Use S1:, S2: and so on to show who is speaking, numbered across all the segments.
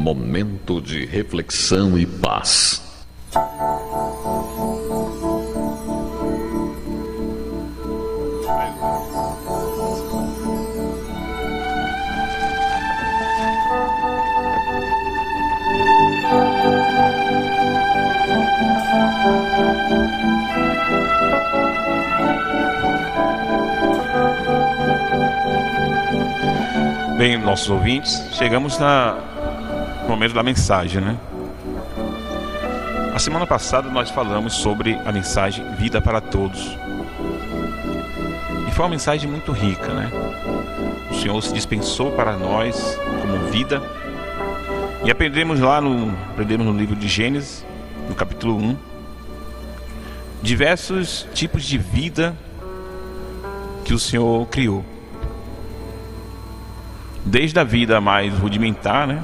S1: Momento de reflexão e paz.
S2: Bem, nossos ouvintes, chegamos no momento da mensagem, né? A semana passada nós falamos sobre a mensagem Vida para Todos. E foi uma mensagem muito rica, né? O Senhor se dispensou para nós como vida. E aprendemos no livro de Gênesis, no capítulo 1, diversos tipos de vida que o Senhor criou. Desde a vida mais rudimentar, né?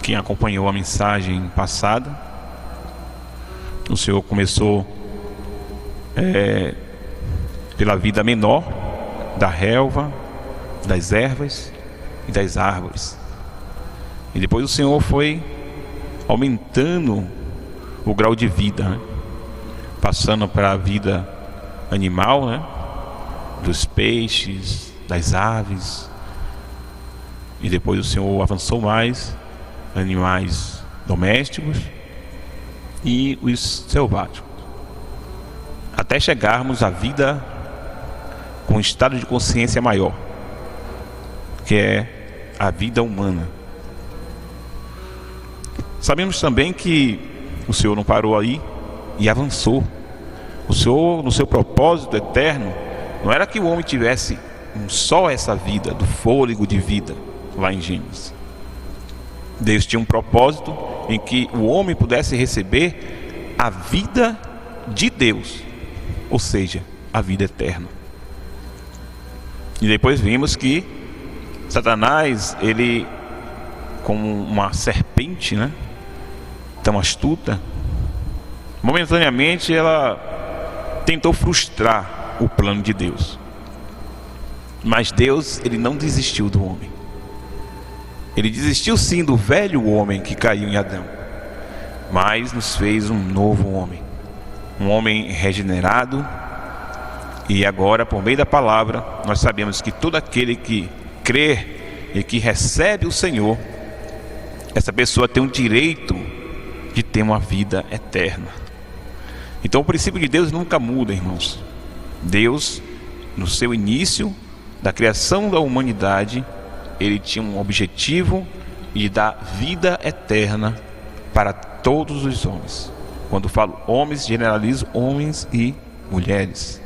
S2: Quem acompanhou a mensagem passada, o Senhor começou pela vida menor, da relva, das ervas e das árvores. E depois o Senhor foi aumentando o grau de vida, né? Passando para a vida animal, né? Dos peixes, das aves. E depois o Senhor avançou mais, animais domésticos e os selváticos, até chegarmos à vida com um estado de consciência maior, que é a vida humana. Sabemos também que o Senhor não parou aí e avançou. O Senhor, no seu propósito eterno, não era que o homem tivesse só essa vida, do fôlego de vida, lá em Gênesis. Deus tinha um propósito em que o homem pudesse receber a vida de Deus, ou seja, a vida eterna. E depois vimos que Satanás, ele, como uma serpente, né, tão astuta, momentaneamente ela tentou frustrar o plano de Deus. Mas Deus, ele não desistiu do homem. Ele desistiu sim do velho homem que caiu em Adão, mas nos fez um novo homem, um homem regenerado. E agora, por meio da palavra, nós sabemos que todo aquele que crê e que recebe o Senhor, essa pessoa tem o direito de ter uma vida eterna. Então o princípio de Deus nunca muda, irmãos. Deus, no seu início da criação da humanidade, ele tinha um objetivo de dar vida eterna para todos os homens. Quando falo homens, generalizo homens e mulheres.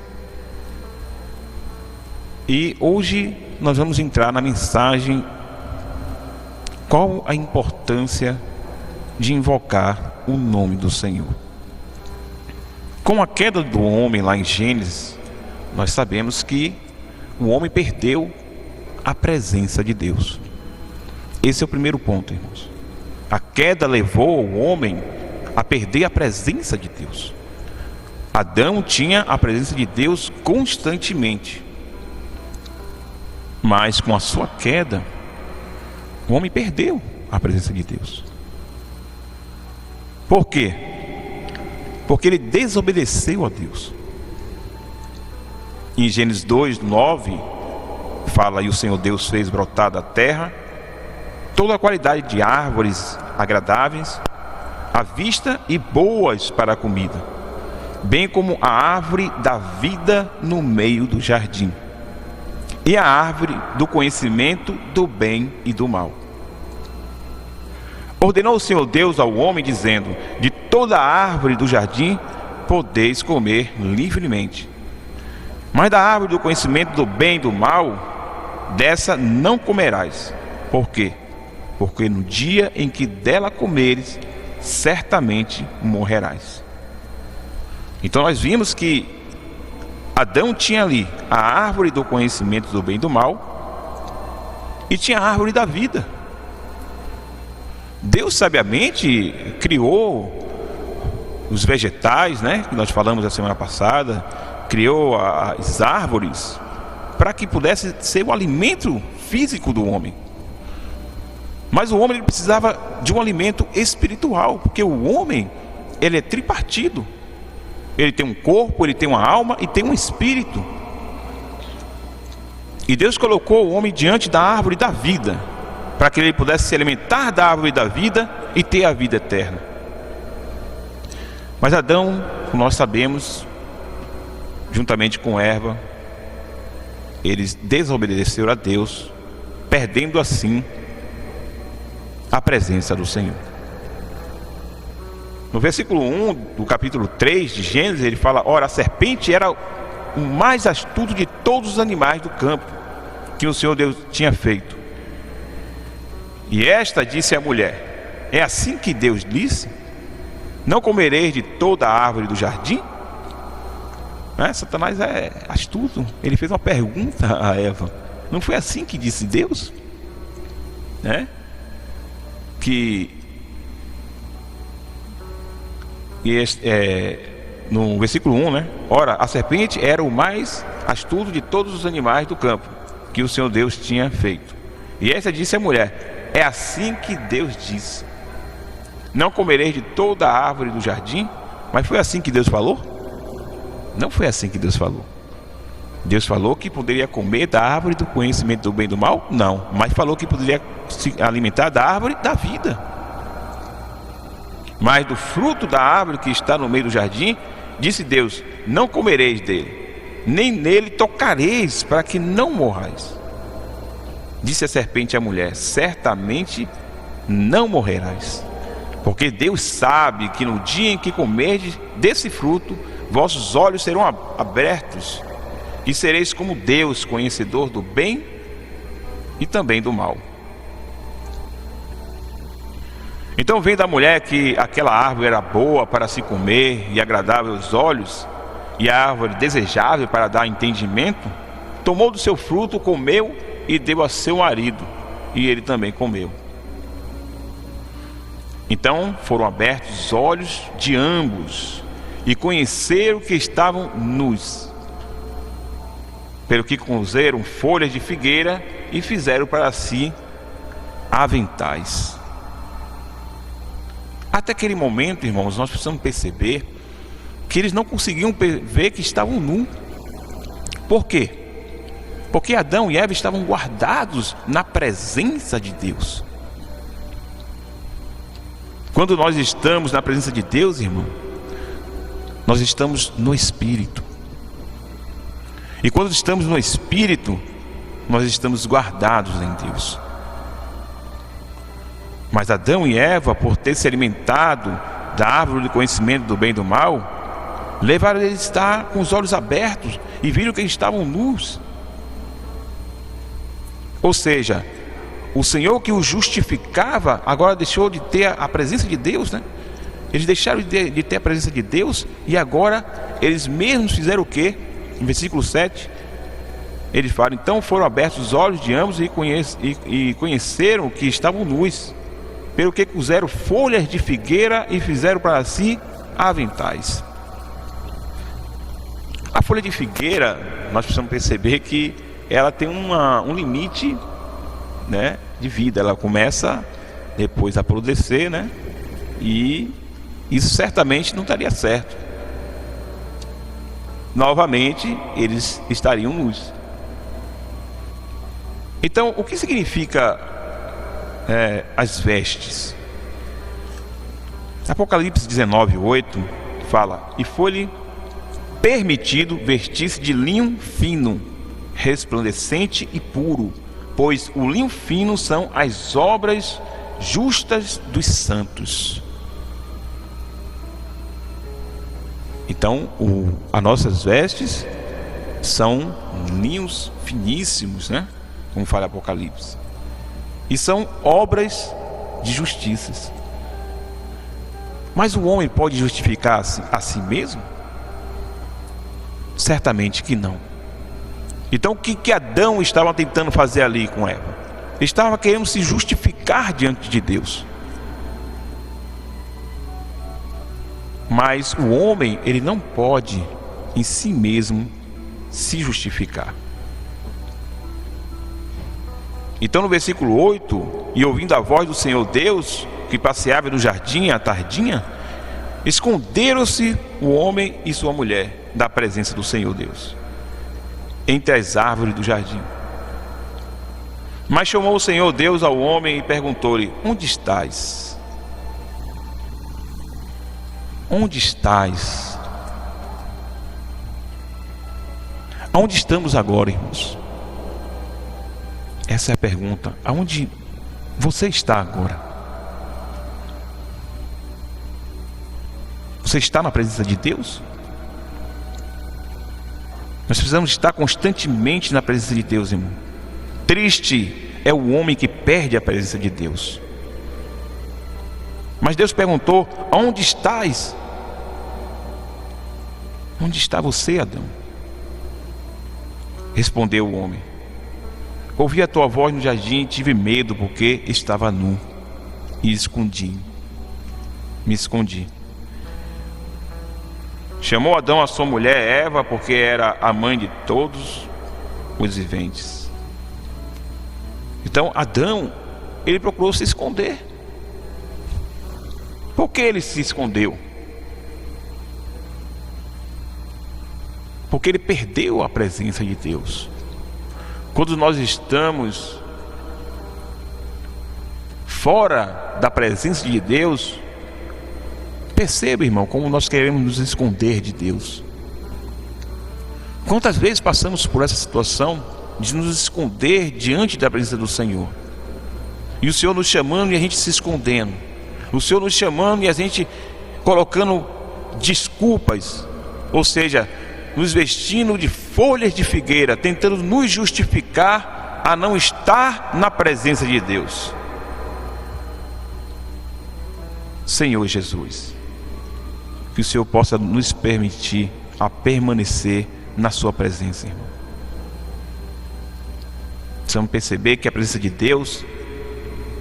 S2: E hoje nós vamos entrar na mensagem: qual a importância de invocar o nome do Senhor? Com a queda do homem lá em Gênesis, nós sabemos que o homem perdeu a presença de Deus. Esse é o primeiro ponto, irmãos. A queda levou o homem a perder a presença de Deus. Adão tinha a presença de Deus constantemente, mas com a sua queda, o homem perdeu a presença de Deus. Por quê? Porque ele desobedeceu a Deus. Em Gênesis 2:9 fala: e o Senhor Deus fez brotar da terra toda a qualidade de árvores agradáveis à vista e boas para a comida, bem como a árvore da vida no meio do jardim, e a árvore do conhecimento do bem e do mal. Ordenou o Senhor Deus ao homem, dizendo: de toda a árvore do jardim podeis comer livremente, mas da árvore do conhecimento do bem e do mal, dessa não comerás. Por quê? Porque no dia em que dela comeres, certamente morrerás. Então nós vimos que Adão tinha ali a árvore do conhecimento do bem e do mal, e tinha a árvore da vida. Deus sabiamente criou os vegetais, né, que nós falamos a semana passada, criou as árvores para que pudesse ser o alimento físico do homem. Mas o homem ele precisava de um alimento espiritual, porque o homem ele é tripartido. Ele tem um corpo, ele tem uma alma e tem um espírito. E Deus colocou o homem diante da árvore da vida, para que ele pudesse se alimentar da árvore da vida e ter a vida eterna. Mas Adão, como nós sabemos, juntamente com Eva, eles desobedeceram a Deus, perdendo assim a presença do Senhor. No versículo 1 do capítulo 3 de Gênesis, ele fala: ora, a serpente era o mais astuto de todos os animais do campo que o Senhor Deus tinha feito. E esta disse à mulher: é assim que Deus disse: não comereis de toda a árvore do jardim? Satanás é astuto. Ele fez uma pergunta a Eva: não foi assim que disse Deus? No versículo 1, ora, a serpente era o mais astuto de todos os animais do campo que o Senhor Deus tinha feito. E essa disse à mulher: é assim que Deus disse: não comereis de toda a árvore do jardim? Mas foi assim que Deus falou? Não foi assim que Deus falou. Deus falou que poderia comer da árvore do conhecimento do bem e do mal? Não, mas falou que poderia se alimentar da árvore da vida. Mas do fruto da árvore que está no meio do jardim, disse Deus: não comereis dele, nem nele tocareis, para que não morrais. Disse a serpente à mulher: certamente não morrerás, porque Deus sabe que no dia em que comerdes desse fruto, vossos olhos serão abertos, e sereis como Deus, conhecedor do bem e também do mal. Então vem da mulher que aquela árvore era boa para se comer e agradável aos olhos, e a árvore desejável para dar entendimento, tomou do seu fruto, comeu e deu a seu marido, e ele também comeu. Então foram abertos os olhos de ambos, e conheceram que estavam nus, pelo que cozeram folhas de figueira e fizeram para si aventais. Até aquele momento, irmãos, nós precisamos perceber que eles não conseguiam ver que estavam nus. Por quê? Porque Adão e Eva estavam guardados na presença de Deus. Quando nós estamos na presença de Deus, irmão, nós estamos no Espírito. E quando estamos no Espírito, nós estamos guardados em Deus. Mas Adão e Eva, por ter se alimentado da árvore do conhecimento do bem e do mal, levaram eles a estar com os olhos abertos e viram que eles estavam nus. Ou seja, o Senhor que os justificava agora deixou de ter a presença de Deus, Eles deixaram de ter a presença de Deus, e agora eles mesmos fizeram o quê? Em versículo 7, eles falam: então foram abertos os olhos de ambos e conheceram que estavam nus, pelo que cozeram folhas de figueira e fizeram para si aventais. A folha de figueira, nós precisamos perceber que ela tem um limite, de vida. Ela começa depois a apodrecer, e isso certamente não estaria certo. Novamente eles estariam nus. Então, o que significa as vestes? Apocalipse 19:8 fala: e foi-lhe permitido vestir-se de linho fino, resplandecente e puro, pois o linho fino são as obras justas dos santos. Então, as nossas vestes são linhos finíssimos, como fala Apocalipse, e são obras de justiça. Mas o homem pode justificar a si mesmo? Certamente que não. Então o que Adão estava tentando fazer ali com Eva? Ele estava querendo se justificar diante de Deus. Mas o homem, ele não pode em si mesmo se justificar. Então no versículo 8, e ouvindo a voz do Senhor Deus, que passeava no jardim à tardinha, esconderam-se o homem e sua mulher da presença do Senhor Deus, entre as árvores do jardim. Mas chamou o Senhor Deus ao homem e perguntou-lhe: onde estás? Onde estás? Aonde estamos agora, irmãos? Essa é a pergunta. Aonde você está agora? Você está na presença de Deus? Nós precisamos estar constantemente na presença de Deus, irmão. Triste é o homem que perde a presença de Deus. Mas Deus perguntou: aonde estás? Onde está você, Adão? Respondeu o homem: ouvi a tua voz no jardim e tive medo, porque estava nu e me escondi. Chamou Adão a sua mulher Eva, porque era a mãe de todos os viventes. Então Adão, ele procurou se esconder. Por que ele se escondeu? Porque ele perdeu a presença de Deus. Quando nós estamos fora da presença de Deus, perceba, irmão, como nós queremos nos esconder de Deus. Quantas vezes passamos por essa situação de nos esconder diante da presença do Senhor, e o Senhor nos chamando e a gente se escondendo, o Senhor nos chamando e a gente colocando desculpas, ou seja, nos vestindo de folhas de figueira, tentando nos justificar a não estar na presença de Deus. Senhor Jesus, que o Senhor possa nos permitir a permanecer na sua presença, irmão. Precisamos perceber que a presença de Deus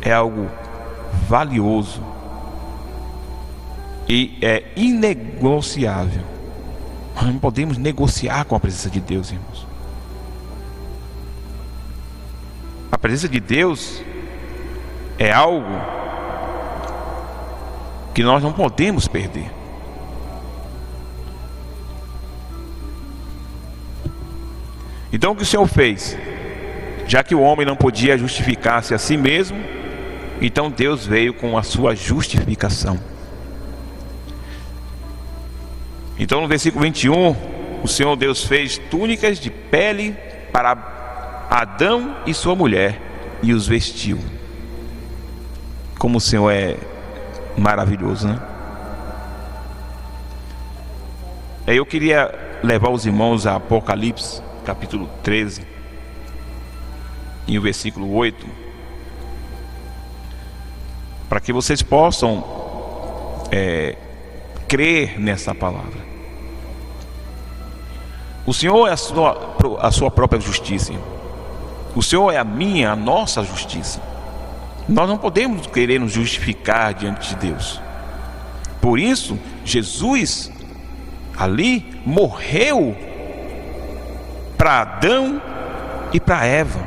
S2: é algo valioso e é inegociável. Nós não podemos negociar com a presença de Deus, irmãos. A presença de Deus é algo que nós não podemos perder. Então o que o Senhor fez? Já que o homem não podia justificar-se a si mesmo, então Deus veio com a sua justificação. Então no versículo 21, o Senhor Deus fez túnicas de pele para Adão e sua mulher e os vestiu. Como o Senhor é maravilhoso, né? Aí eu queria levar os irmãos a Apocalipse, capítulo 13, e o versículo 8, para que vocês possam crer nessa palavra. O Senhor é a sua própria justiça. O Senhor é a nossa justiça. Nós não podemos querer nos justificar diante de Deus. Por isso, Jesus ali morreu para Adão e para Eva.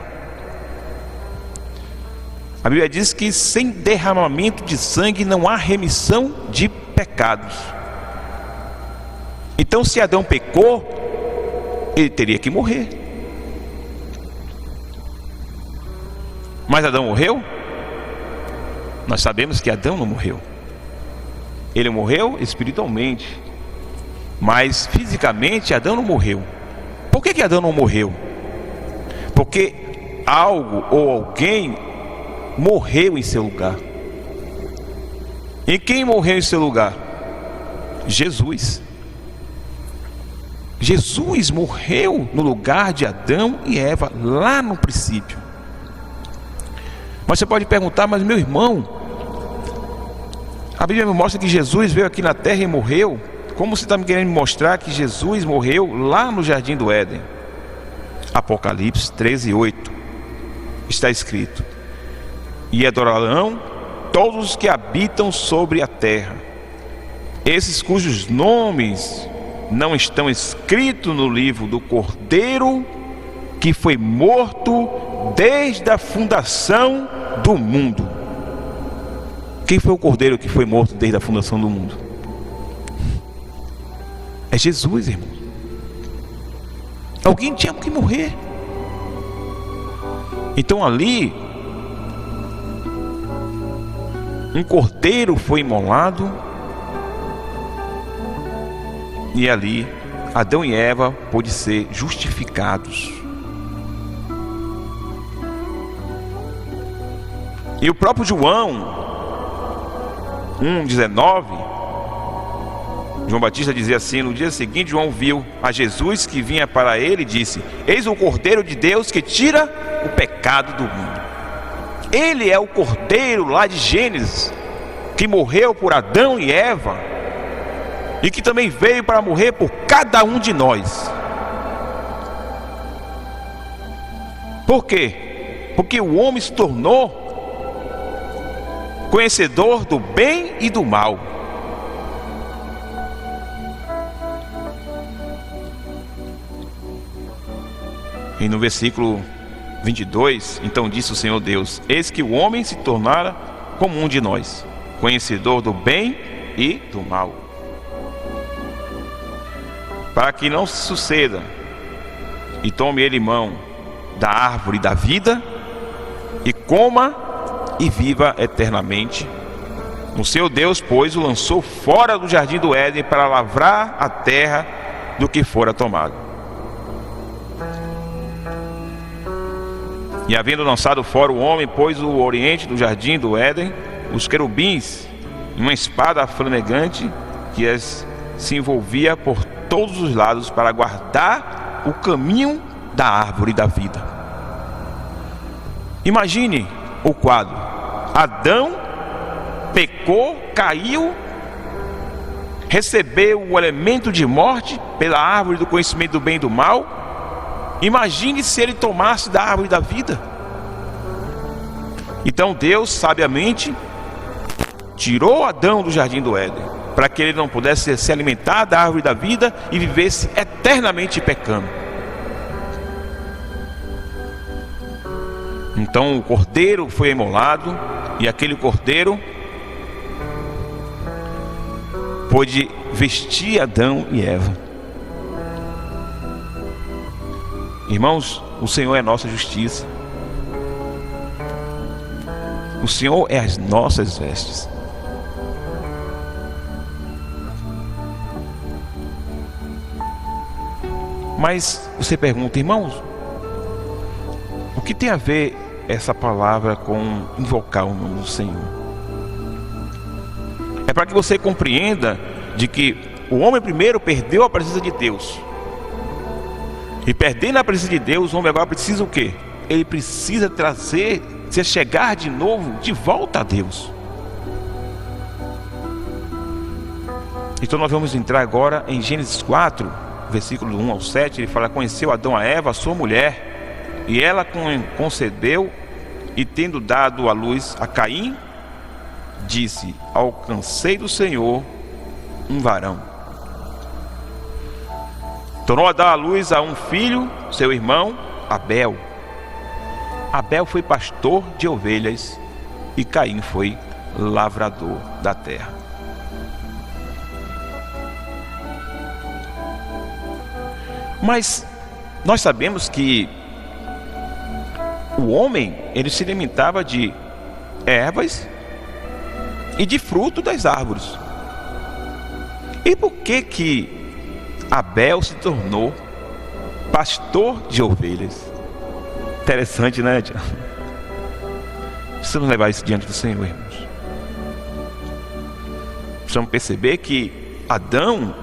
S2: A Bíblia diz que sem derramamento de sangue não há remissão de pecados. Então, se Adão pecou, ele teria que morrer. Mas Adão morreu? Nós sabemos que Adão não morreu. Ele morreu espiritualmente, mas fisicamente Adão não morreu. Por que Adão não morreu? Porque algo ou alguém morreu em seu lugar. E quem morreu em seu lugar? Jesus. Jesus morreu no lugar de Adão e Eva, lá no princípio. Mas você pode perguntar: mas meu irmão, a Bíblia me mostra que Jesus veio aqui na terra e morreu. Como você está me querendo mostrar que Jesus morreu lá no jardim do Éden? Apocalipse 13, 8 está escrito: e adorarão todos os que habitam sobre a terra, esses cujos nomes não estão escritos no livro do Cordeiro que foi morto desde a fundação do mundo. Quem foi o cordeiro que foi morto desde a fundação do mundo? É Jesus, irmão. Alguém tinha que morrer. Então ali, um cordeiro foi imolado, e ali Adão e Eva pôde ser justificados. E o próprio João 1,19, João Batista dizia assim: no dia seguinte João viu a Jesus que vinha para ele e disse: eis o Cordeiro de Deus que tira o pecado do mundo. Ele é o Cordeiro lá de Gênesis, que morreu por Adão e Eva, e que também veio para morrer por cada um de nós. Por quê? Porque o homem se tornou conhecedor do bem e do mal. E no versículo 22, então disse o Senhor Deus: eis que o homem se tornara como um de nós, conhecedor do bem e do mal, para que não se suceda e tome ele mão da árvore da vida e coma e viva eternamente. O seu Deus, pois, o lançou fora do jardim do Éden para lavrar a terra do que fora tomado. E havendo lançado fora o homem, pôs o oriente do jardim do Éden os querubins, uma espada flamejante que se envolvia por todos os lados para guardar o caminho da árvore da vida. Imagine o quadro: Adão pecou, caiu, recebeu o elemento de morte pela árvore do conhecimento do bem e do mal. Imagine se ele tomasse da árvore da vida. Então Deus sabiamente tirou Adão do jardim do Éden, para que ele não pudesse se alimentar da árvore da vida e vivesse eternamente pecando. Então o cordeiro foi imolado, e aquele cordeiro pôde vestir Adão e Eva. Irmãos, o Senhor é a nossa justiça. O Senhor é as nossas vestes. Mas você pergunta: irmãos, o que tem a ver essa palavra com invocar o nome do Senhor? É para que você compreenda de que o homem primeiro perdeu a presença de Deus. E perdendo a presença de Deus, o homem agora precisa o quê? Ele precisa se chegar de novo, de volta a Deus. Então nós vamos entrar agora em Gênesis 4, versículo 1 ao 7. Ele fala: conheceu Adão a Eva, sua mulher, e ela concebeu, e tendo dado à luz a Caim, disse: alcancei do Senhor um varão. Tornou a dar à luz a um filho, seu irmão Abel. Abel foi pastor de ovelhas e Caim foi lavrador da terra. Mas nós sabemos que o homem, ele se alimentava de ervas e de fruto das árvores. E por que Abel se tornou pastor de ovelhas? Interessante, né, Tiago? Precisamos levar isso diante do Senhor, irmãos. Precisamos perceber que Adão,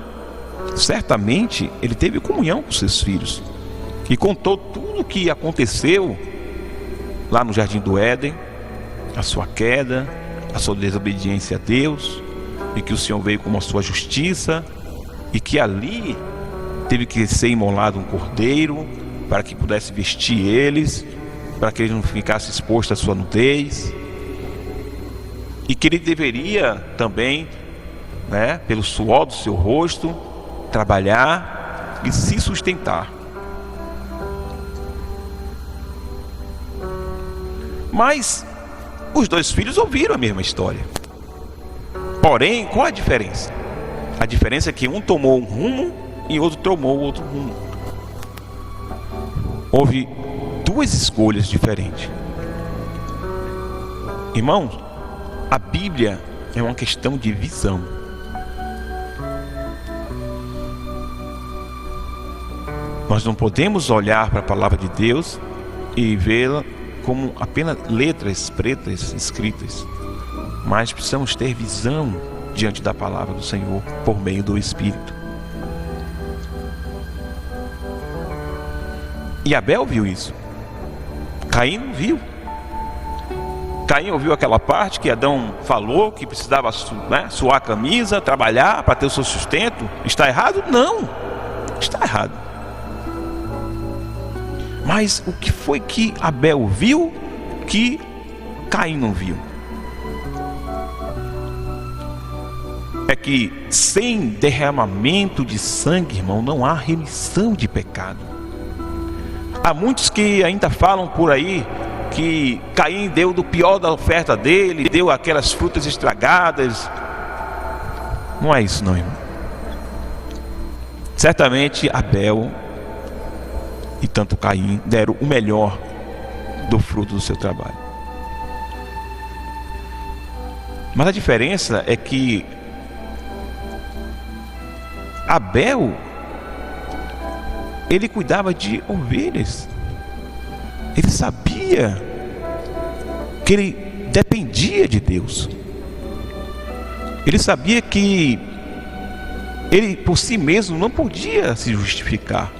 S2: certamente, ele teve comunhão com seus filhos e contou tudo o que aconteceu lá no jardim do Éden, a sua queda, a sua desobediência a Deus, e que o Senhor veio com a sua justiça, e que ali teve que ser imolado um cordeiro para que pudesse vestir eles, para que eles não ficassem expostos à sua nudez, e que ele deveria também, pelo suor do seu rosto, trabalhar e se sustentar. Mas os dois filhos ouviram a mesma história. Porém, qual a diferença? A diferença é que um tomou um rumo e outro tomou outro rumo. Houve duas escolhas diferentes. Irmãos, a Bíblia é uma questão de visão. Nós não podemos olhar para a palavra de Deus e vê-la como apenas letras pretas escritas, mas precisamos ter visão diante da palavra do Senhor por meio do Espírito. E Abel viu isso. Caim não viu. Caim ouviu aquela parte que Adão falou que precisava suar a camisa, trabalhar para ter o seu sustento. Está errado? Não, está errado. Mas o que foi que Abel viu que Caim não viu? É que sem derramamento de sangue, irmão, não há remissão de pecado. Há muitos que ainda falam por aí que Caim deu do pior da oferta dele, deu aquelas frutas estragadas. Não é isso não, irmão. Certamente Abel e tanto Caim deram o melhor do fruto do seu trabalho. Mas a diferença é que Abel, ele cuidava de ovelhas. Ele sabia que ele dependia de Deus. Ele sabia que ele por si mesmo não podia se justificar.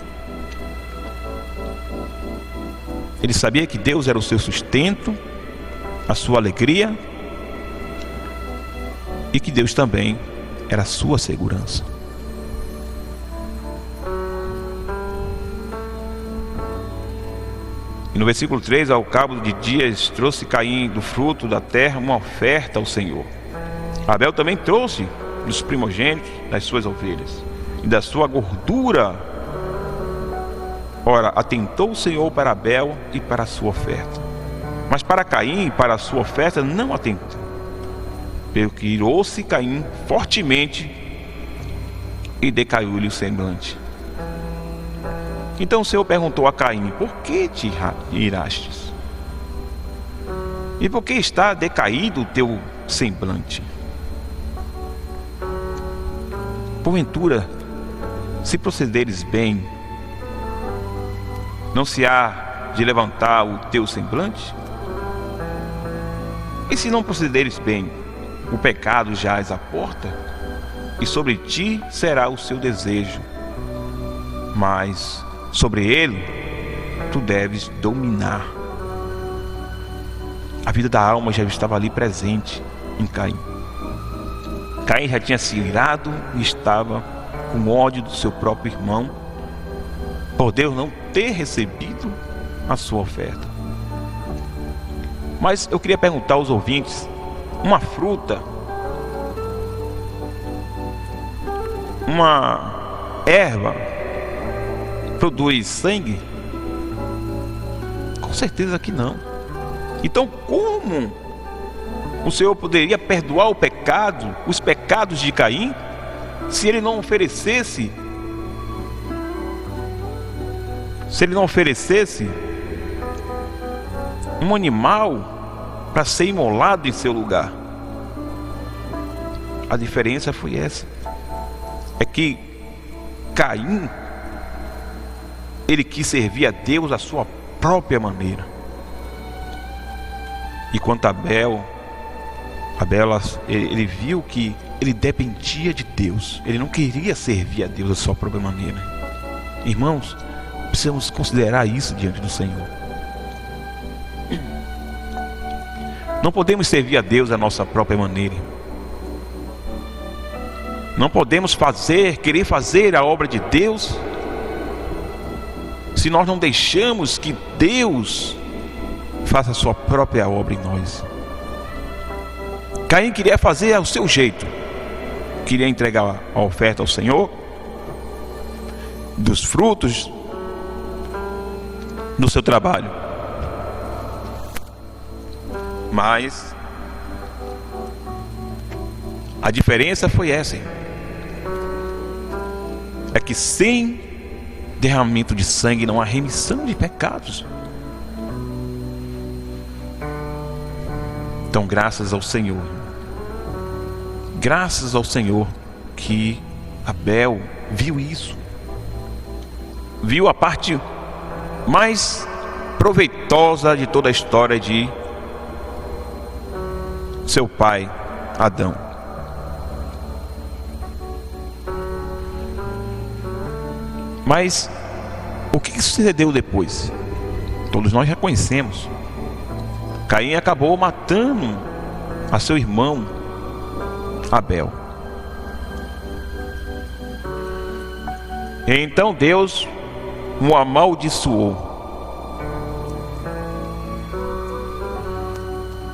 S2: Ele sabia que Deus era o seu sustento, a sua alegria, e que Deus também era a sua segurança. E no versículo 3, ao cabo de dias, trouxe Caim do fruto da terra uma oferta ao Senhor. Abel também trouxe dos primogênitos das suas ovelhas e da sua gordura. Ora, atentou o Senhor para Abel e para a sua oferta, mas para Caim e para a sua oferta não atentou. Pelo que irou-se Caim fortemente e decaiu-lhe o semblante. Então o Senhor perguntou a Caim: por que te irastes? E por que está decaído o teu semblante? Porventura, se procederes bem, não se há de levantar o teu semblante? E se não procederes bem, o pecado jaz à porta, e sobre ti será o seu desejo, mas sobre ele tu deves dominar. A vida da alma já estava ali presente em Caim. Caim já tinha se irado e estava com ódio do seu próprio irmão, por Deus não ter recebido a sua oferta. Mas eu queria perguntar aos ouvintes: uma fruta, uma erva, produz sangue? Com certeza que não. Então, como o Senhor poderia perdoar os pecados de Caim, se ele não oferecesse um animal para ser imolado em seu lugar? A diferença foi essa. É que Caim, ele quis servir a Deus à sua própria maneira. E quanto a Abel, ele viu que ele dependia de Deus. Ele não queria servir a Deus à sua própria maneira. Irmãos, precisamos considerar isso diante do Senhor. Não podemos servir a Deus à nossa própria maneira. Não podemos querer fazer a obra de Deus, se nós não deixamos que Deus faça a sua própria obra em nós. Caim queria fazer ao seu jeito. Queria entregar a oferta ao Senhor dos frutos do seu trabalho. Mas a diferença foi essa, é que sem derramamento de sangue não há remissão de pecados. Então, graças ao Senhor que Abel viu isso, viu a parte mais proveitosa de toda a história de seu pai Adão. Mas o que sucedeu depois? Todos nós já conhecemos. Caim acabou matando a seu irmão Abel. Então Deus o amaldiçoou.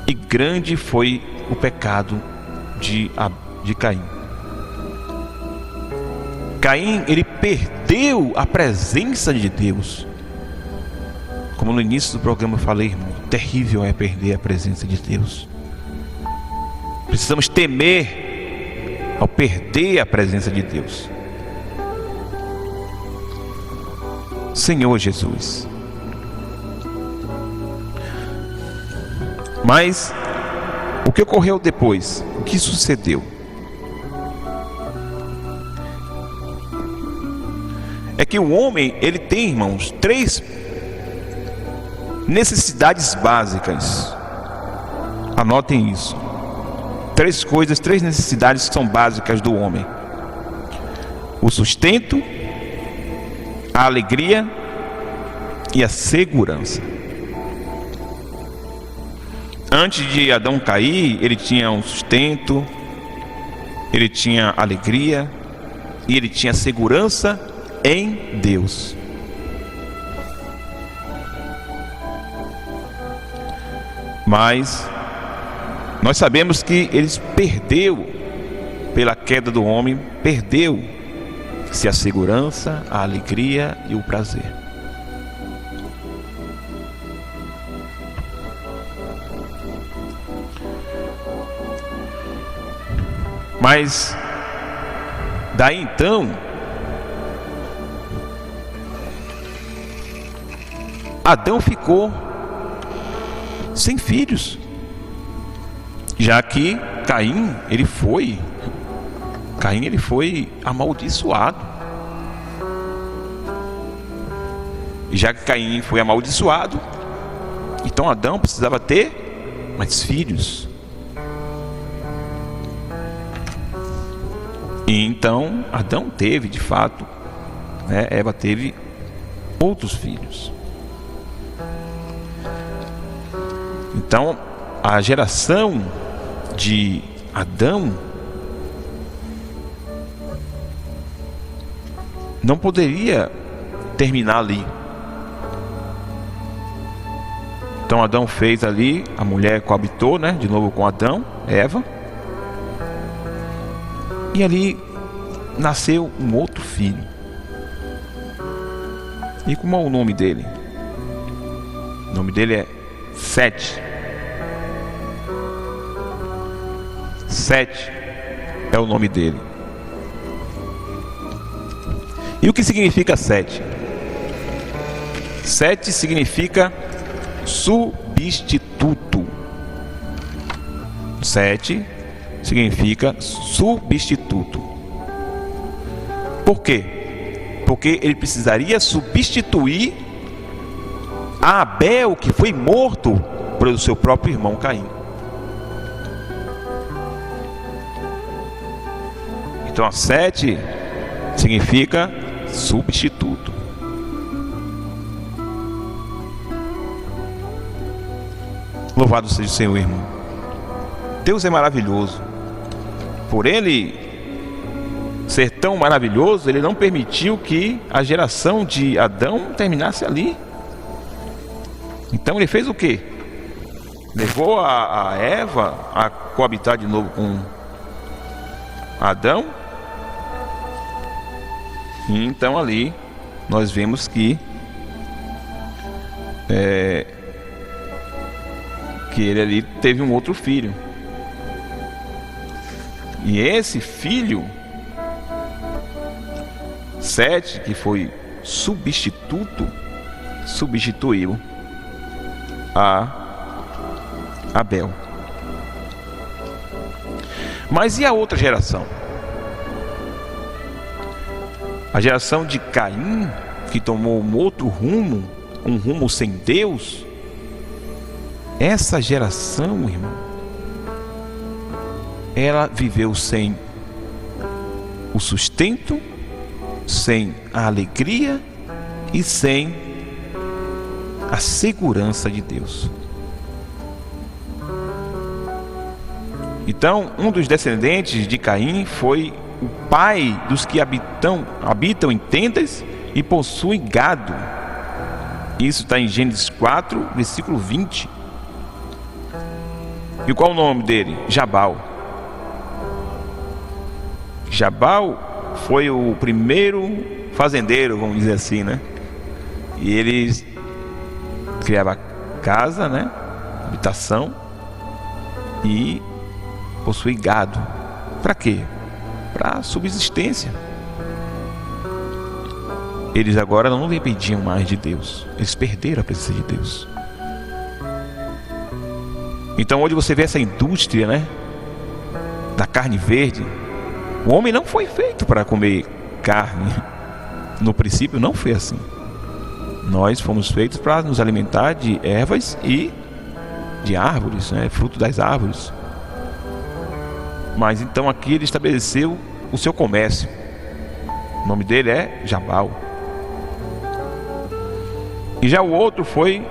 S2: E grande foi o pecado de Caim. Caim, ele perdeu a presença de Deus. Como no início do programa eu falei, irmão, terrível é perder a presença de Deus. Precisamos temer ao perder a presença de Deus. Senhor Jesus. Mas o que ocorreu depois? O que sucedeu? É que o homem, ele tem, irmãos, 3 necessidades básicas. Anotem isso. 3 necessidades que são básicas do homem: o sustento, a alegria e a segurança. Antes de Adão cair, ele tinha um sustento, ele tinha alegria e ele tinha segurança em Deus. Mas nós sabemos que eles perdeu, pela queda do homem, perdeu-se a segurança, a alegria e o prazer. Mas daí então Adão ficou sem filhos, já que Caim ele foi amaldiçoado. E já que Caim foi amaldiçoado, então Adão precisava ter mais filhos. E então Adão teve, de fato, Eva teve outros filhos. Então a geração de Adão não poderia terminar ali. Então Adão fez ali, a mulher coabitou, de novo com Adão, Eva. E ali nasceu um outro filho. E como é o nome dele? O nome dele é Sete. Sete é o nome dele. E o que significa Sete? Sete significa substituto. Sete significa substituto. Por quê? Porque ele precisaria substituir a Abel, que foi morto pelo seu próprio irmão Caim. Então a Sete significa substituto. Louvado seja o Senhor, irmão. Deus é maravilhoso. Por Ele ser tão maravilhoso, Ele não permitiu que a geração de Adão terminasse ali. Então Ele fez o quê? Levou a Eva a coabitar de novo com Adão. E então ali nós vemos que que ele ali teve um outro filho. E esse filho, Sete, que foi substituiu a Abel. Mas e a outra geração? A geração de Caim, que tomou um outro rumo, um rumo sem Deus. Essa geração, irmão, ela viveu sem o sustento, sem a alegria e sem a segurança de Deus. Então, um dos descendentes de Caim foi o pai dos que habitam em tendas e possuem gado. Isso está em Gênesis 4, versículo 20. E qual o nome dele? Jabal. Jabal foi o primeiro fazendeiro, vamos dizer assim, né? E ele criava casa, né? Habitação, e possui gado. Para quê? Para subsistência. Eles agora não dependiam mais de Deus. Eles perderam a presença de Deus. Então, onde você vê essa indústria, né, da carne verde, o homem não foi feito para comer carne. No princípio não foi assim. Nós fomos feitos para nos alimentar de ervas e de árvores, né, fruto das árvores. Mas então aqui ele estabeleceu o seu comércio. O nome dele é Jabal. E já o outro foi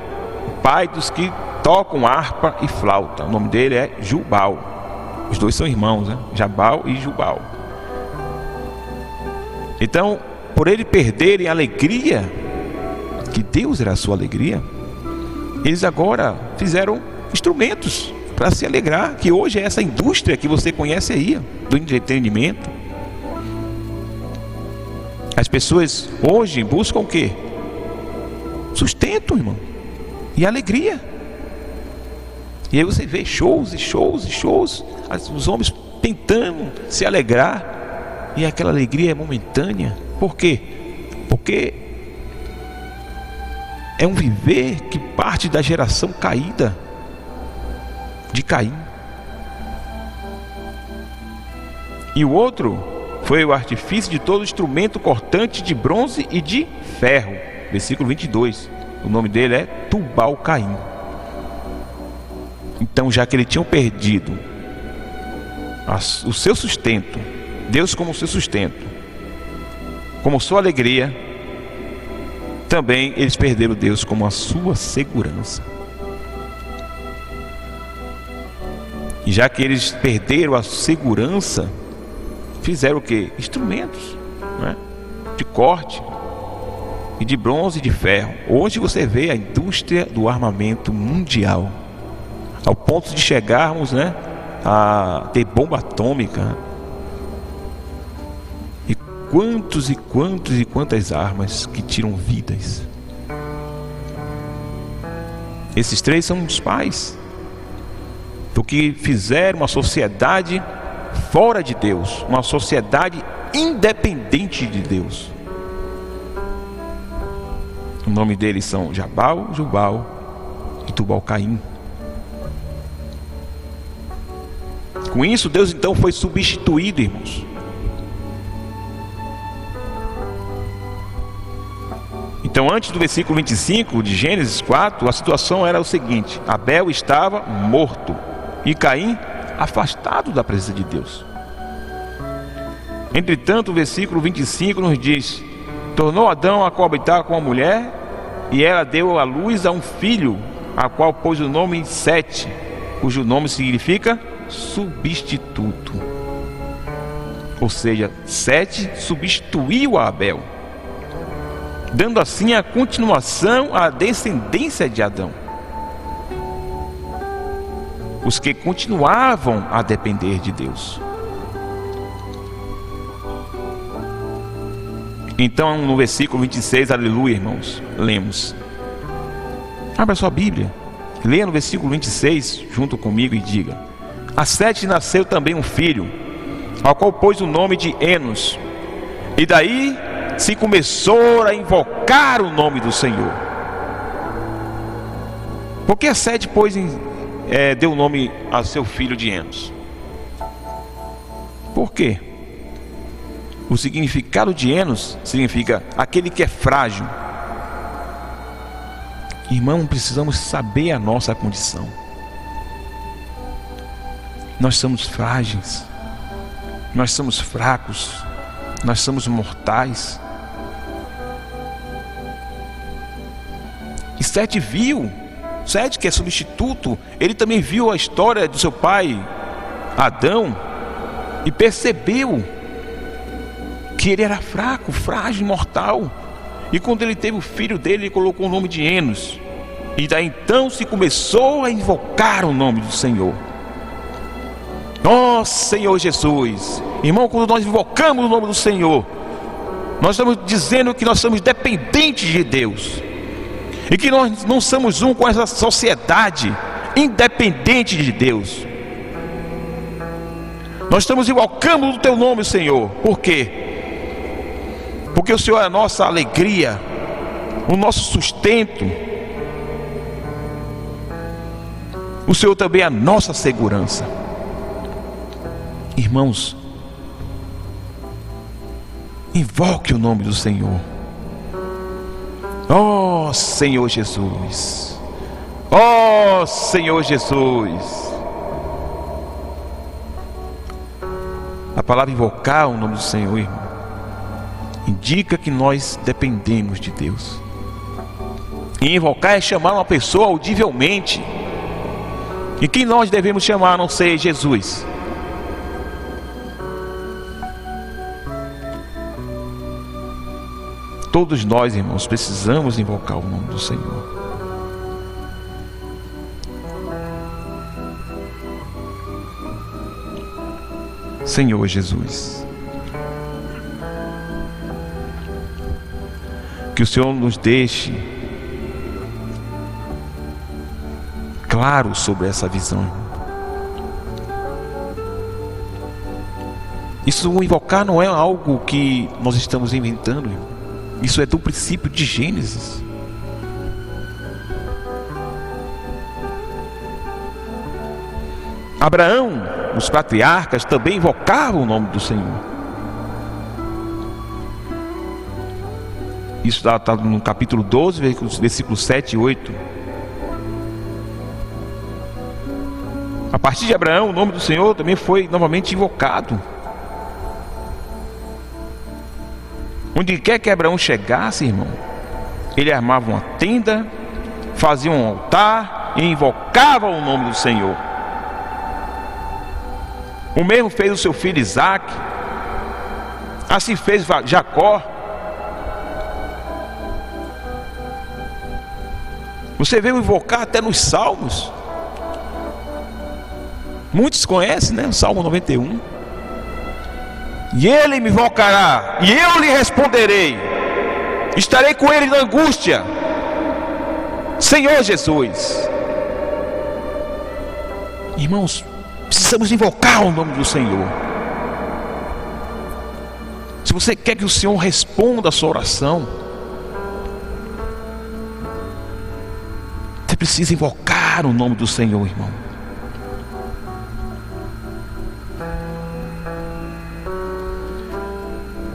S2: o pai dos que tocam harpa e flauta. O nome dele é Jubal. Os dois são irmãos, né? Jabal e Jubal. Então, por ele perderem a alegria, que Deus era a sua alegria, eles agora fizeram instrumentos para se alegrar, que hoje é essa indústria que você conhece aí, do entretenimento. As pessoas hoje buscam o quê? Sustento, irmão, e alegria. E aí você vê shows e shows e shows, os homens tentando se alegrar, e aquela alegria é momentânea. Por quê? Porque é um viver que parte da geração caída de Caim. E o outro foi o artifício de todo instrumento cortante de bronze e de ferro. Versículo 22. O nome dele é Tubal-Caim. Então, já que eles tinham perdido o seu sustento, Deus como seu sustento, como sua alegria, também eles perderam Deus como a sua segurança. E já que eles perderam a segurança, fizeram o quê? Instrumentos, né, de corte e de bronze e de ferro. Hoje você vê a indústria do armamento mundial, ao ponto de chegarmos, né, a ter bomba atômica. E quantas armas que tiram vidas. Esses três são os pais do que fizeram uma sociedade fora de Deus, uma sociedade independente de Deus. O nome deles são Jabal, Jubal e Tubal-Caim. Com isso, Deus então foi substituído, irmãos. Então, antes do versículo 25 de Gênesis 4, a situação era o seguinte: Abel estava morto e Caim afastado da presença de Deus. Entretanto, o versículo 25 nos diz: tornou Adão a coabitar com a mulher, e ela deu à luz a um filho, a qual pôs o nome Sete, cujo nome significa substituto. Ou seja, Sete substituiu a Abel, dando assim a continuação à descendência de Adão, os que continuavam a depender de Deus. Então, no versículo 26, aleluia, irmãos, lemos. Abra sua Bíblia Leia no versículo 26 junto comigo e diga: a Sete nasceu também um filho, ao qual pôs o nome de Enos. E daí se começou a invocar o nome do Senhor. Por que a Sete deu o nome a seu filho de Enos? Por quê? O significado de Enos significa aquele que é frágil. Irmão, precisamos saber a nossa condição. Nós somos frágeis, nós somos fracos, nós somos mortais. E Sete viu, Sete, que é substituto, ele também viu a história do seu pai Adão e percebeu que ele era fraco, frágil, mortal. E quando ele teve o filho dele, ele colocou o nome de Enos. E daí então se começou a invocar o nome do Senhor. Ó Senhor Jesus. Irmão, quando nós invocamos o nome do Senhor, nós estamos dizendo que nós somos dependentes de Deus. E que nós não somos um com essa sociedade independente de Deus. Nós estamos invocando o teu nome, Senhor. Por quê? Porque o Senhor é a nossa alegria, o nosso sustento. O Senhor também é a nossa segurança. Irmãos, invoque o nome do Senhor. Ó Senhor Jesus. Ó Senhor Jesus. A palavra invocar o nome do Senhor, irmão, indica que nós dependemos de Deus. E invocar é chamar uma pessoa audivelmente. E quem nós devemos chamar a não ser Jesus? Todos nós, irmãos, precisamos invocar o nome do Senhor. Senhor Jesus, que o Senhor nos deixe claro sobre essa visão. Isso, invocar, não é algo que nós estamos inventando, irmão. Isso é do princípio de Gênesis. Abraão, os patriarcas também invocavam o nome do Senhor. Isso está no capítulo 12, versículos 7 e 8. A partir de Abraão, o nome do Senhor também foi novamente invocado. Onde quer que Abraão chegasse, irmão, ele armava uma tenda, fazia um altar e invocava o nome do Senhor. O mesmo fez o seu filho Isaac. Assim fez Jacó. Você veio invocar até nos Salmos. Muitos conhecem, né? O Salmo 91. E ele me invocará, e eu lhe responderei. Estarei com ele na angústia. Senhor Jesus. Irmãos, precisamos invocar o nome do Senhor. Se você quer que o Senhor responda a sua oração, você precisa invocar o nome do Senhor, irmão.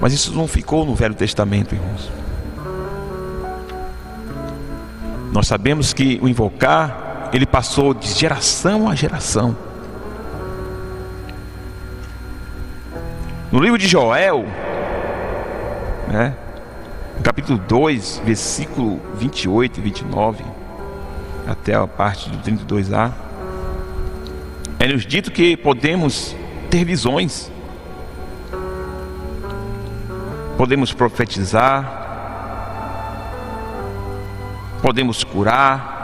S2: Mas isso não ficou no Velho Testamento, irmãos. Nós sabemos que o invocar, ele passou de geração a geração. No livro de Joel, né, no capítulo 2, versículo 28 e 29, até a parte do 32a, é nos dito que podemos ter visões, podemos profetizar, podemos curar.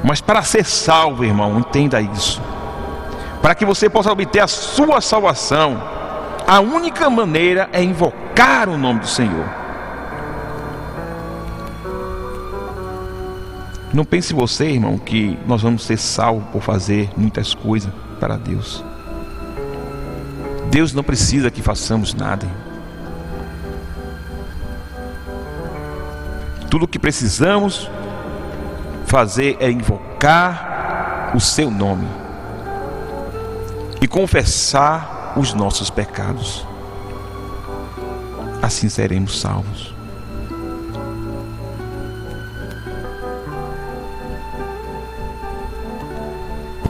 S2: Mas para ser salvo, irmão, entenda isso. Para que você possa obter a sua salvação, a única maneira é invocar o nome do Senhor. Não pense você, irmão, que nós vamos ser salvos por fazer muitas coisas para Deus. Deus não precisa que façamos nada, irmão. Tudo o que precisamos fazer é invocar o seu nome e confessar os nossos pecados. Assim seremos salvos.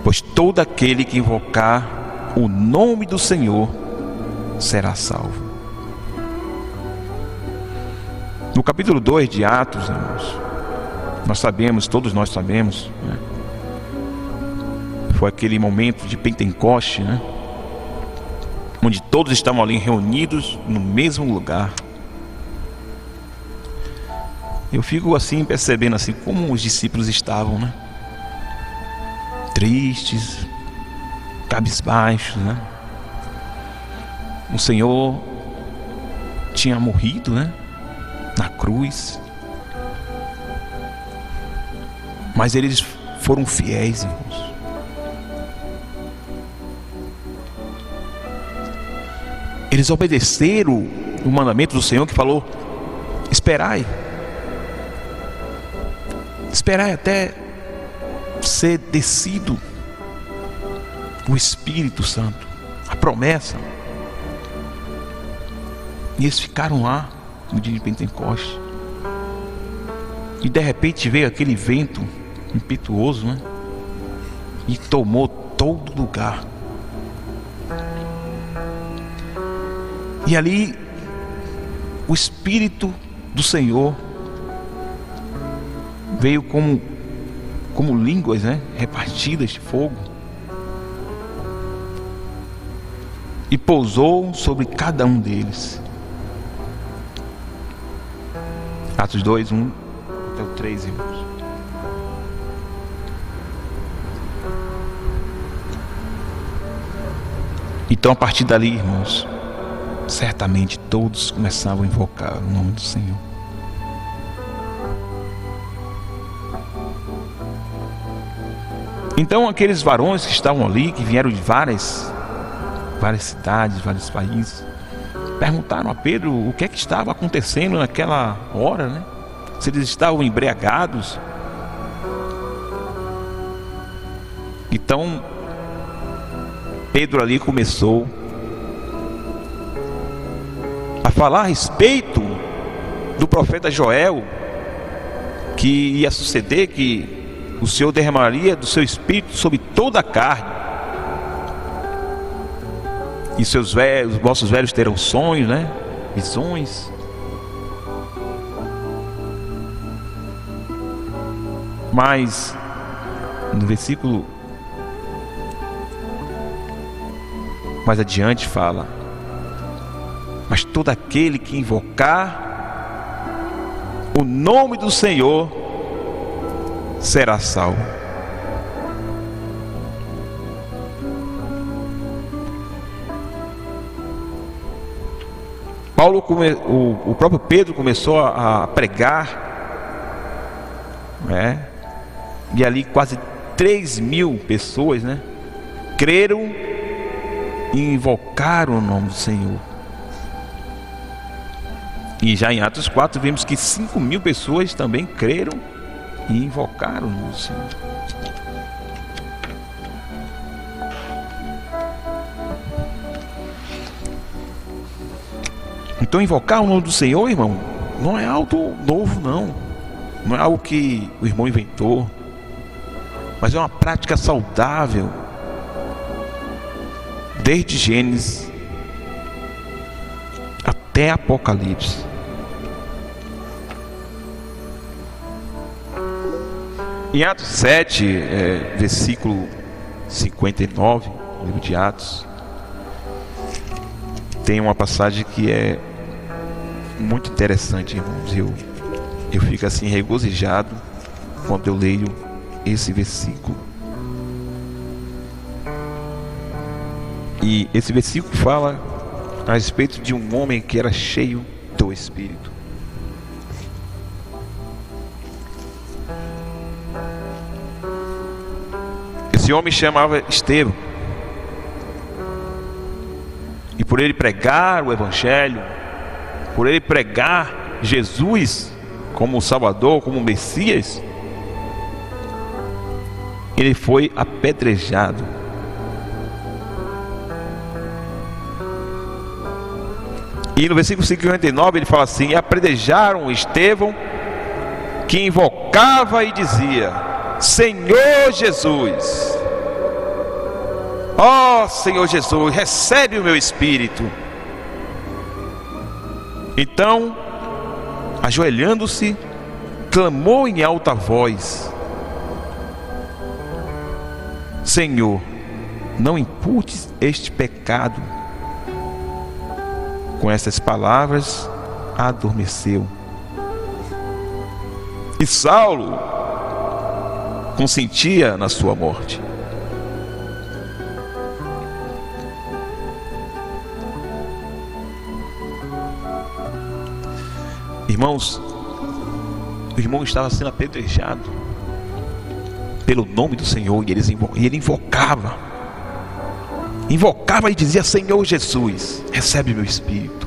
S2: Pois todo aquele que invocar o nome do Senhor será salvo. No capítulo 2 de Atos, irmãos, nós sabemos, todos nós sabemos, né? Foi aquele momento de Pentecoste, né? Onde todos estavam ali reunidos no mesmo lugar. Eu fico assim, percebendo assim, como os discípulos estavam, né? Tristes, cabisbaixos, né? O Senhor tinha morrido, né? Na cruz. Mas eles foram fiéis, irmãos. Eles obedeceram o mandamento do Senhor que falou: esperai. Esperai até ser descido o Espírito Santo, a promessa. E eles ficaram lá no dia de Pentecoste. E de repente veio aquele vento impetuoso, né? E tomou todo lugar. E ali o Espírito do Senhor veio como línguas, né? Repartidas de fogo. E pousou sobre cada um deles. Atos 2, 1 até o 3, irmãos. Então, a partir dali, irmãos, certamente todos começavam a invocar o nome do Senhor. Então, aqueles varões que estavam ali, que vieram de várias cidades, vários países, perguntaram a Pedro o que é que estava acontecendo naquela hora, né? Se eles estavam embriagados. Então, Pedro ali começou a falar a respeito do profeta Joel, que ia suceder, que o Senhor derramaria do seu Espírito sobre toda a carne. E os vossos velhos terão sonhos, né? Visões. Mas no versículo mais adiante fala: mas todo aquele que invocar o nome do Senhor será salvo. O próprio Pedro começou a pregar, né? E ali quase 3.000 pessoas, né, creram e invocaram o nome do Senhor. E já em Atos 4 vimos que 5.000 pessoas também creram e invocaram o nome do Senhor. Então, invocar o nome do Senhor, irmão, não é algo novo, não. Não é algo que o irmão inventou, mas é uma prática saudável desde Gênesis até Apocalipse. Em Atos 7, versículo 59, livro de Atos, tem uma passagem que é muito interessante, irmãos. Eu fico assim regozijado quando eu leio esse versículo. E esse versículo fala a respeito de um homem que era cheio do Espírito. Esse homem chamava Estevão. E por ele pregar o Evangelho, por ele pregar Jesus como Salvador, como Messias, ele foi apedrejado. E no versículo 59 ele fala assim: apedrejaram Estevão, que invocava e dizia: Senhor Jesus, ó Senhor Jesus, recebe o meu espírito. Então, ajoelhando-se, clamou em alta voz: Senhor, não imputes este pecado. Com essas palavras, adormeceu. E Saulo consentia na sua morte. Irmãos, o irmão estava sendo apedrejado pelo nome do Senhor, e ele invocava e dizia: Senhor Jesus, recebe meu espírito.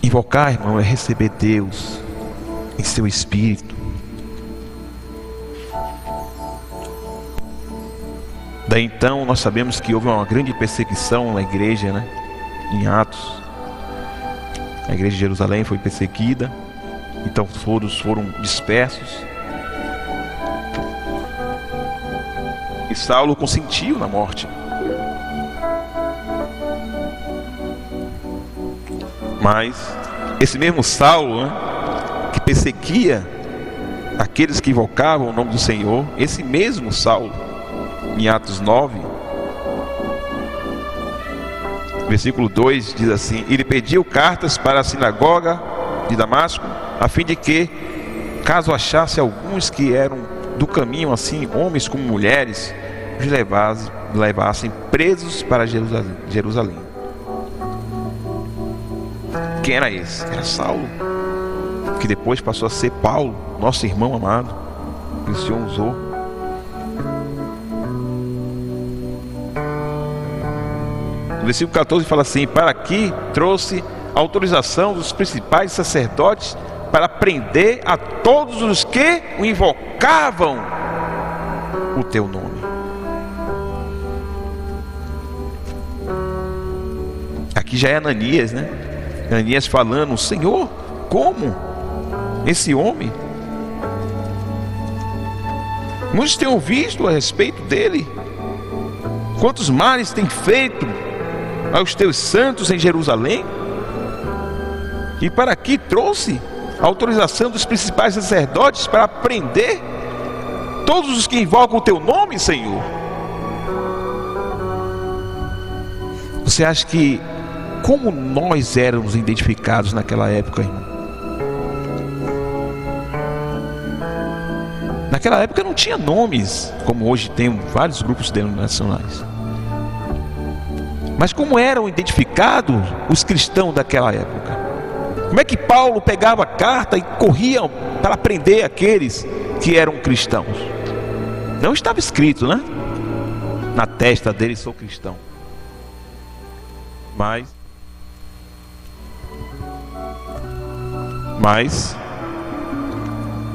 S2: Invocar, irmão, é receber Deus em seu espírito. Daí então nós sabemos que houve uma grande perseguição na igreja, né? Em Atos, a igreja de Jerusalém foi perseguida. Então todos foram dispersos. E Saulo consentiu na morte. Mas esse mesmo Saulo, né, que perseguia aqueles que invocavam o nome do Senhor, esse mesmo Saulo, em Atos 9, versículo 2, diz assim: ele pediu cartas para a sinagoga de Damasco, a fim de que, caso achasse alguns que eram do caminho, assim, homens como mulheres, os levassem presos para Jerusalém. Quem era esse? Era Saulo, que depois passou a ser Paulo, nosso irmão amado, que o Senhor usou. No versículo 14 fala assim: para aqui trouxe autorização dos principais sacerdotes para prender a todos os que o invocavam o teu nome. Aqui já é Ananias, né? Ananias falando: Senhor, como? Esse homem? Muitos têm ouvido a respeito dele. Quantos males tem feito aos teus santos em Jerusalém? E para aqui trouxe a autorização dos principais sacerdotes para prender todos os que invocam o teu nome, Senhor. Você acha que como nós éramos identificados naquela época, irmão? Naquela época não tinha nomes, como hoje tem vários grupos denominacionais. Mas como eram identificados os cristãos daquela época? Como é que Paulo pegava a carta e corria para prender aqueles que eram cristãos? Não estava escrito, né? Na testa dele: sou cristão. Mas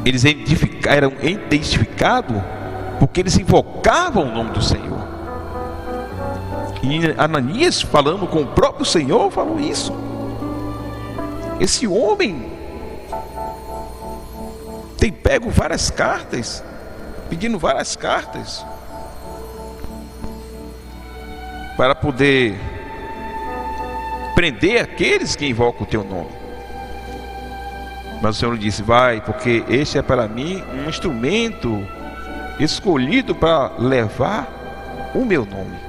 S2: eles eram identificados porque eles invocavam o nome do Senhor. E Ananias, falando com o próprio Senhor, falou isso. Esse homem tem pego várias cartas, pedindo várias cartas para poder prender aqueles que invocam o teu nome. Mas o Senhor disse: vai, porque este é para mim um instrumento escolhido para levar o meu nome.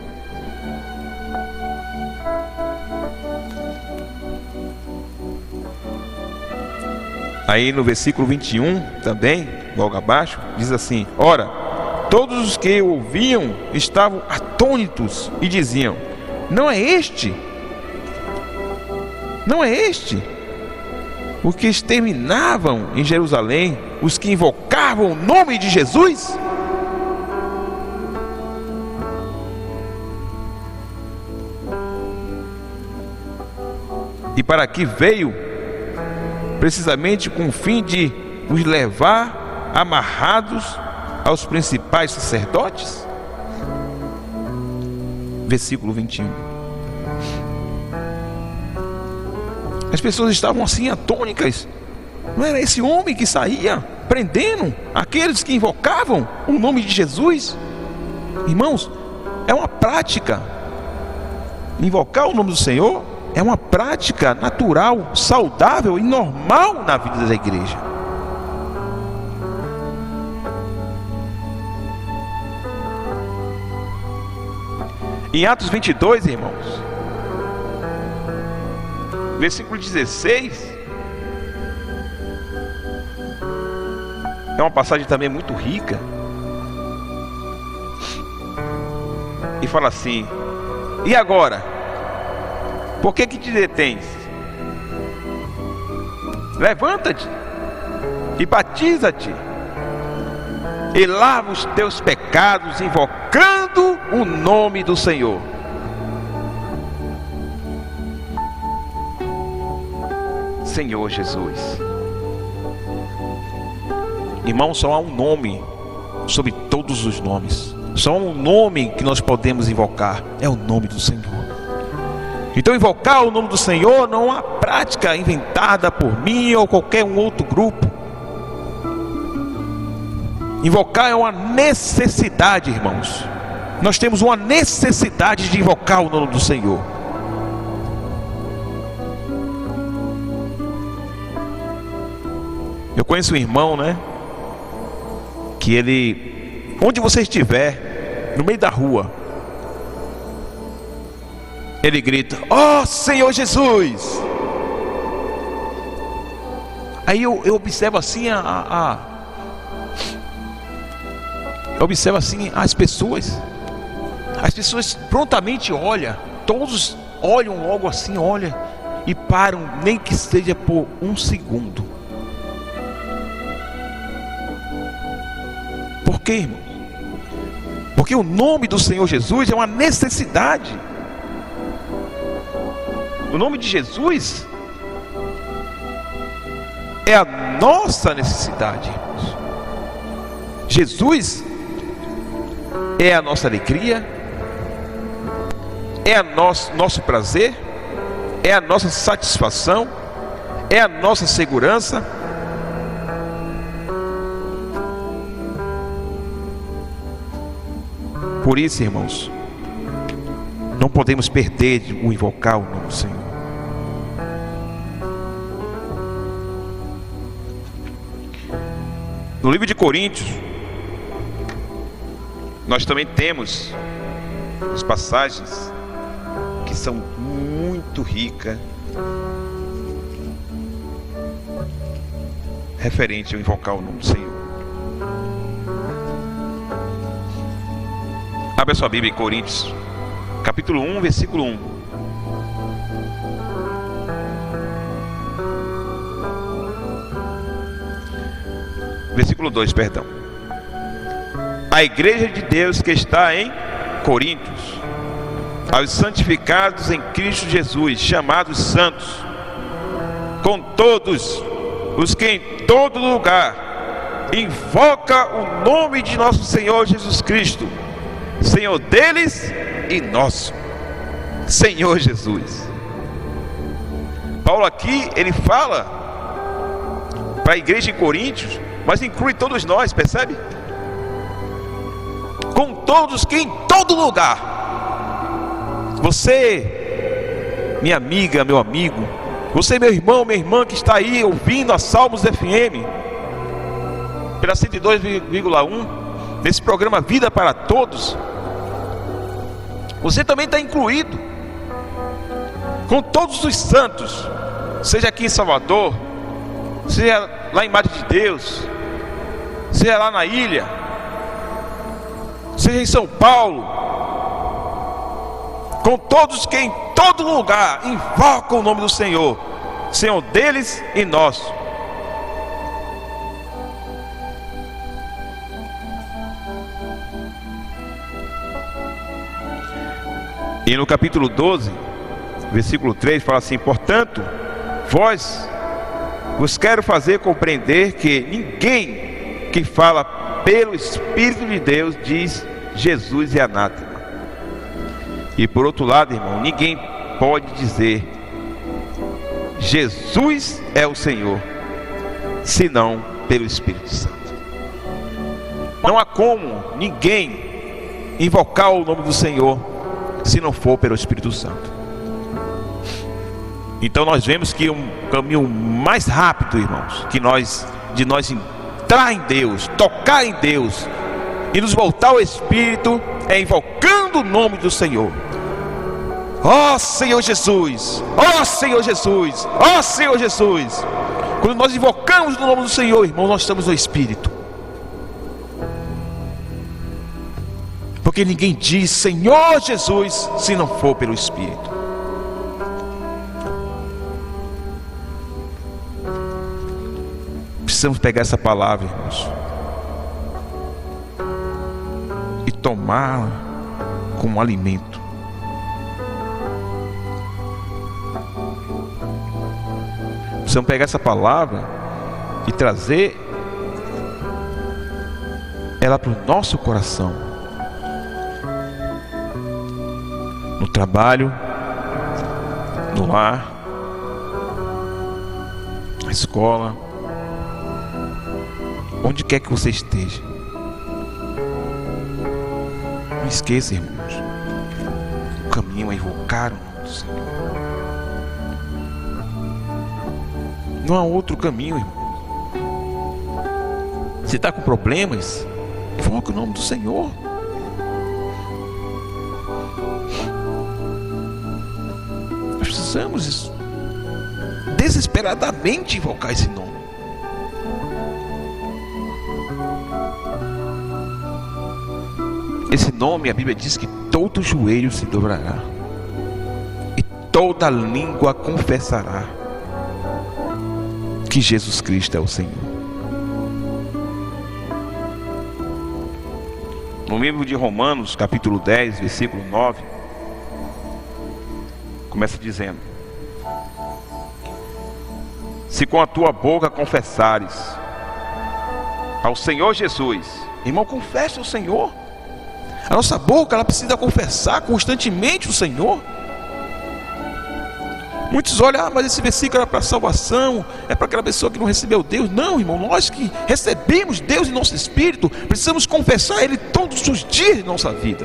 S2: Aí no versículo 21 também, logo abaixo, diz assim: ora, todos os que ouviam estavam atônitos e diziam: não é este? Não é este? os que exterminavam em Jerusalém os que invocavam o nome de Jesus? E para que veio? Precisamente com o fim de os levar amarrados aos principais sacerdotes? Versículo 21. As pessoas estavam assim atônicas. Não era esse homem que saía prendendo aqueles que invocavam o nome de Jesus? Irmãos, é uma prática. Invocar o nome do Senhor é uma prática natural, saudável e normal na vida da igreja. Em Atos 22, irmãos, versículo 16, é uma passagem também muito rica. E fala assim: e agora? Por que te detens? Levanta-te e batiza-te e lava os teus pecados, invocando o nome do Senhor. Senhor Jesus. Irmão, só há um nome sobre todos os nomes. Só há um nome que nós podemos invocar, é o nome do Senhor. Então invocar o nome do Senhor não é uma prática inventada por mim ou qualquer um outro grupo. Invocar é uma necessidade, irmãos. Nós temos uma necessidade de invocar o nome do Senhor. Eu conheço um irmão, né? Que ele, onde você estiver, no meio da rua, ele grita: ó Senhor Jesus! Aí eu observo assim eu observo assim as pessoas prontamente olham, todos olham logo assim, olham e param, nem que seja por um segundo. Por quê, irmão? Porque o nome do Senhor Jesus é uma necessidade. O nome de Jesus é a nossa necessidade, irmãos. Jesus é a nossa alegria, é nosso prazer, é a nossa satisfação, é a nossa segurança. Por isso, irmãos, não podemos perder o invocar o nome do Senhor. No livro de Coríntios, nós também temos as passagens que são muito ricas referente ao invocar o nome do Senhor. Abra sua Bíblia em Coríntios, capítulo 1, versículo 1. Versículo 2, perdão. A igreja de Deus que está em Coríntios, aos santificados em Cristo Jesus, chamados santos, com todos os que em todo lugar invoca o nome de nosso Senhor Jesus Cristo, Senhor deles e nosso, Senhor Jesus. Paulo aqui, ele fala para a igreja em Coríntios, mas inclui todos nós, percebe? Com todos que em todo lugar. Você, minha amiga, meu amigo, você, meu irmão, minha irmã que está aí ouvindo a Salmos FM pela 102,1, nesse programa Vida para Todos, você também está incluído com todos os santos, seja aqui em Salvador, seja lá em Madre de Deus, seja lá na ilha, seja em São Paulo, com todos que em todo lugar invocam o nome do Senhor, Senhor deles e nosso. E no capítulo 12, versículo 3, fala assim: portanto, vos quero fazer compreender que ninguém que fala pelo Espírito de Deus diz Jesus é anátema. E por outro lado, irmão, ninguém pode dizer Jesus é o Senhor, senão pelo Espírito Santo. Não há como ninguém invocar o nome do Senhor se não for pelo Espírito Santo. Então nós vemos que um caminho mais rápido, irmãos, de nós entrar em Deus, tocar em Deus e nos voltar ao Espírito, é invocando o nome do Senhor. Ó Senhor Jesus, ó Senhor Jesus, ó Senhor Jesus. Quando nós invocamos o nome do Senhor, irmão, nós estamos no Espírito. Porque ninguém diz Senhor Jesus se não for pelo Espírito. Precisamos pegar essa palavra, irmãos, e tomá-la como alimento. Precisamos pegar essa palavra e trazer ela para o nosso coração. No trabalho, no lar, na escola, onde quer que você esteja. Não esqueça, irmãos, o caminho é invocar o nome do Senhor. Não há outro caminho, irmão. Você está com problemas? Invoque o nome do Senhor. Nós precisamos desesperadamente invocar esse nome. Esse nome, a Bíblia diz que todo joelho se dobrará e toda língua confessará que Jesus Cristo é o Senhor. No livro de Romanos, capítulo 10, versículo 9, começa dizendo: se com a tua boca confessares ao Senhor Jesus, irmão, confesse ao Senhor. A nossa boca, ela precisa confessar constantemente o Senhor. Muitos olham, mas esse versículo era para salvação, é para aquela pessoa que não recebeu Deus. Não, irmão, nós que recebemos Deus em nosso espírito, precisamos confessar Ele todos os dias de nossa vida.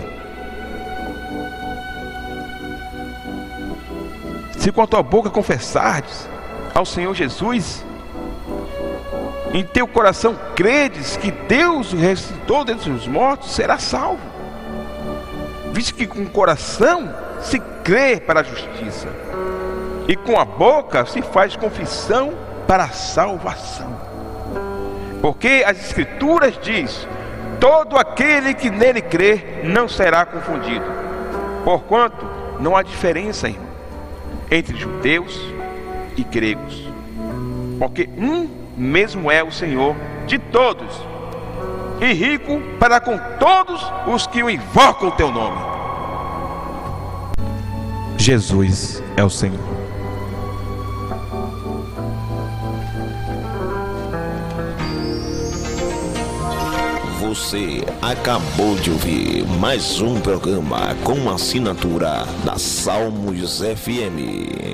S2: Se com a tua boca confessares ao Senhor Jesus, em teu coração credes que Deus o ressuscitou dentre os mortos, será salvo. Visto que com o coração se crê para a justiça, e com a boca se faz confissão para a salvação. Porque as Escrituras diz: todo aquele que nele crê não será confundido. Porquanto não há diferença, irmão, entre judeus e gregos, porque um mesmo é o Senhor de todos, e rico para com todos os que o invocam o teu nome. Jesus é o Senhor.
S3: Você acabou de ouvir mais um programa com assinatura da Salmos FM.